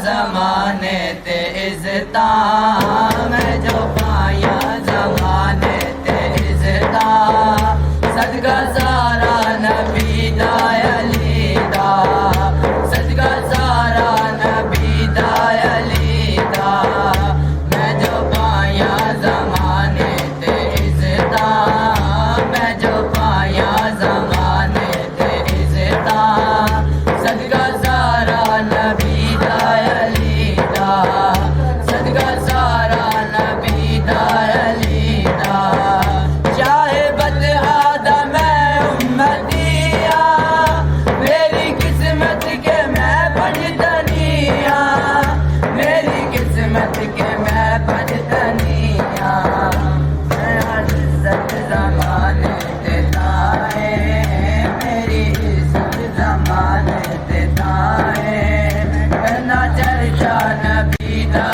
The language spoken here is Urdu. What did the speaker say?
زمانے تے عزتاں میں جو پایا زمانے تے عزتاں صدقہ سارا نبی دا علی دا صدقہ سارا نبی دا علی دا میں جو پایا زمانے تے عزتاں میں جو پایا زمانے تے عزتاں صدقہ سارا نبی دا علی دا صدقہ سارا نبی دا علی دا چاہے بدہا دا میں امتیا میری قسمت کے میں پنجتنیا میری قسمت کے میں پنجتنیا میں عزت زمانے دیتا ہے میری عزت زمانے دیتا ہے کرنا چرچا نبی دا